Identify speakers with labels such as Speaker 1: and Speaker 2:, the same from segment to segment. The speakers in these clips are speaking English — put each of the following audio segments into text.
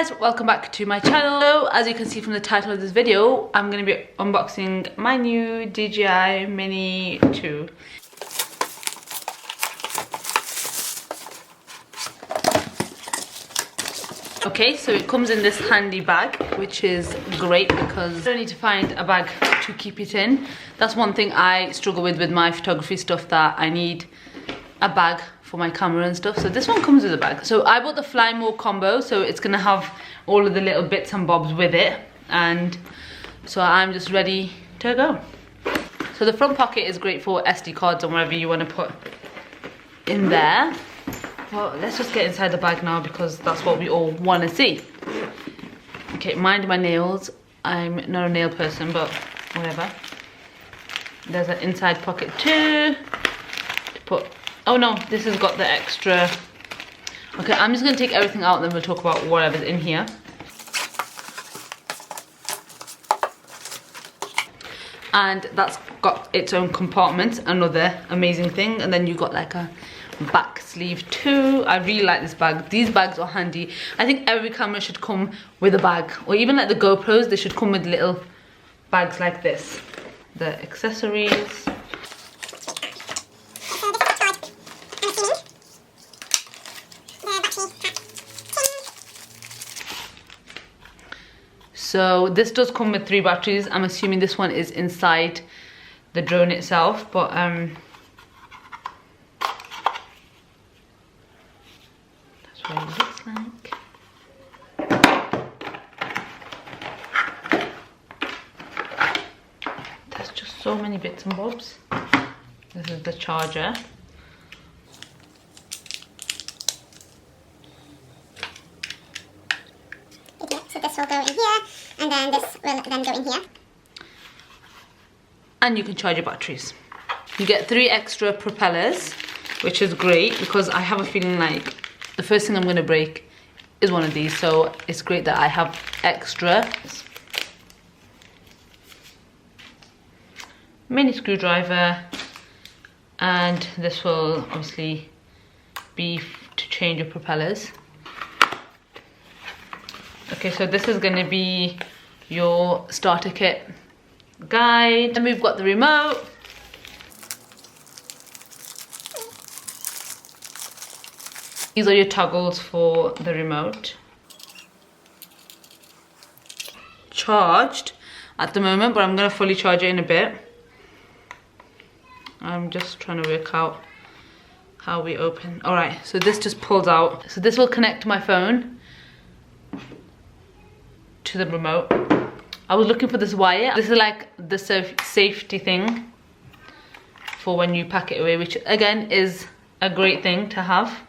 Speaker 1: guys, welcome back to my channel. So, as you can see from the title of this video, I'm going to be unboxing my new DJI Mini 2. Okay, so it comes in this handy bag, which is great because I don't need to find a bag to keep it in. That's one thing I struggle with my photography stuff, that I need a bag for my camera and stuff. So this one comes with a bag. So I bought the Fly More combo, so it's gonna have all of the little bits and bobs with it, and so I'm just ready to go. So the front pocket is great for SD cards and whatever you want to put in there. Well, let's just get inside the bag now because that's what we all want to see. Okay, mind my nails. I'm not a nail person, but whatever. There's an inside pocket too to put. Oh no, this has got the extra. Okay, I'm just going to take everything out and then we'll talk about whatever's in here. And that's got its own compartment, another amazing thing. And then you got like a back sleeve too. I really like this bag. These bags are handy. I think every camera should come with a bag, or even like the GoPros, they should come with little bags like this. The accessories. So this does come with 3 batteries. I'm assuming this one is inside the drone itself, but that's what it looks like. There's just so many bits and bobs. This is the charger.
Speaker 2: So this will go in here, and then this will then go in here.
Speaker 1: And you can charge your batteries. You get 3 extra propellers, which is great because I have a feeling like the first thing I'm going to break is one of these, so it's great that I have extra. Mini screwdriver, and this will obviously be to change your propellers. Okay, so this is going to be your starter kit guide. And we've got the remote. These are your toggles for the remote. Charged at the moment, but I'm going to fully charge it in a bit. I'm just trying to work out how we open. Alright, so this just pulls out. So this will connect to my phone, to the remote. I was looking for this wire. This is like the safety thing for when you pack it away, which again is a great thing to have.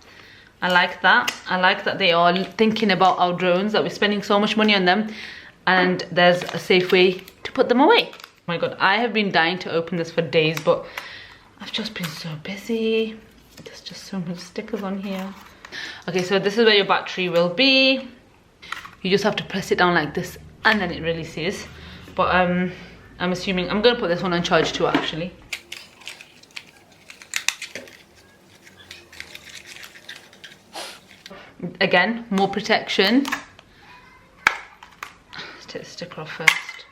Speaker 1: I like that. I like that they are thinking about our drones, that we're spending so much money on them, and there's a safe way to put them away. Oh my god, I have been dying to open this for days, but I've just been so busy. There's just so much stickers on here. Okay, so this is where your battery will be. You just have to press it down like this and then it releases. But I'm assuming I'm gonna put this one on charge too, actually. Again, more protection. Let's take the sticker off first.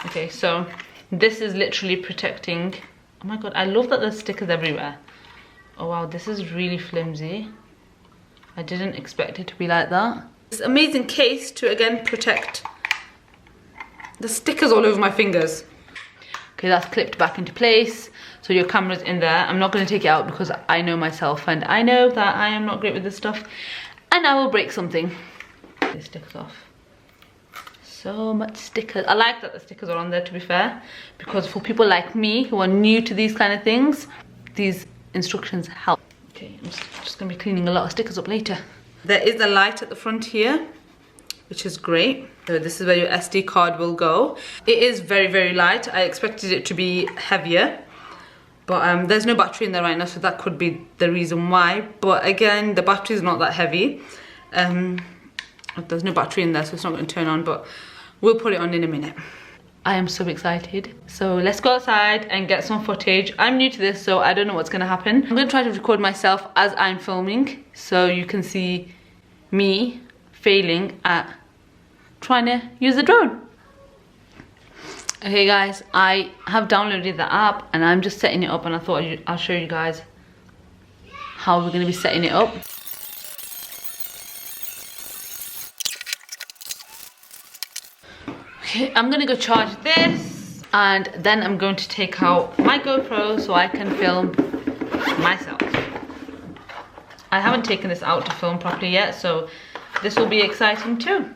Speaker 1: Okay, so this is literally protecting. Oh my god, I love that there's stickers everywhere. Oh wow, this is really flimsy. I didn't expect it to be like that. This amazing case to again protect the stickers all over my fingers. Okay, that's clipped back into place, so your camera's in there. I'm not going to take it out because I know myself and I know that I am not great with this stuff and I will break something. These stickers off. So much stickers. I like that the stickers are on there, to be fair, because for people like me who are new to these kind of things, these instructions help. Okay, I'm just going to be cleaning a lot of stickers up later. There is a light at the front here, which is great. So this is where your SD card will go. It is very, very light. I expected it to be heavier, but there's no battery in there right now, so that could be the reason why. But again, the battery is not that heavy. There's no battery in there, so it's not going to turn on, but we'll put it on in a minute. I am so excited. So let's go outside and get some footage. I'm new to this, so I don't know what's gonna happen. I'm gonna try to record myself as I'm filming, so you can see me failing at trying to use the drone. Okay guys, I have downloaded the app and I'm just setting it up, and I thought I'll show you guys how we're going to be setting it up. Okay, I'm going to go charge this, and then I'm going to take out my GoPro so I can film myself. I haven't taken this out to film properly yet, so this will be exciting too.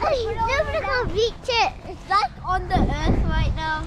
Speaker 2: He's never gonna reach it. It's like on the earth right now.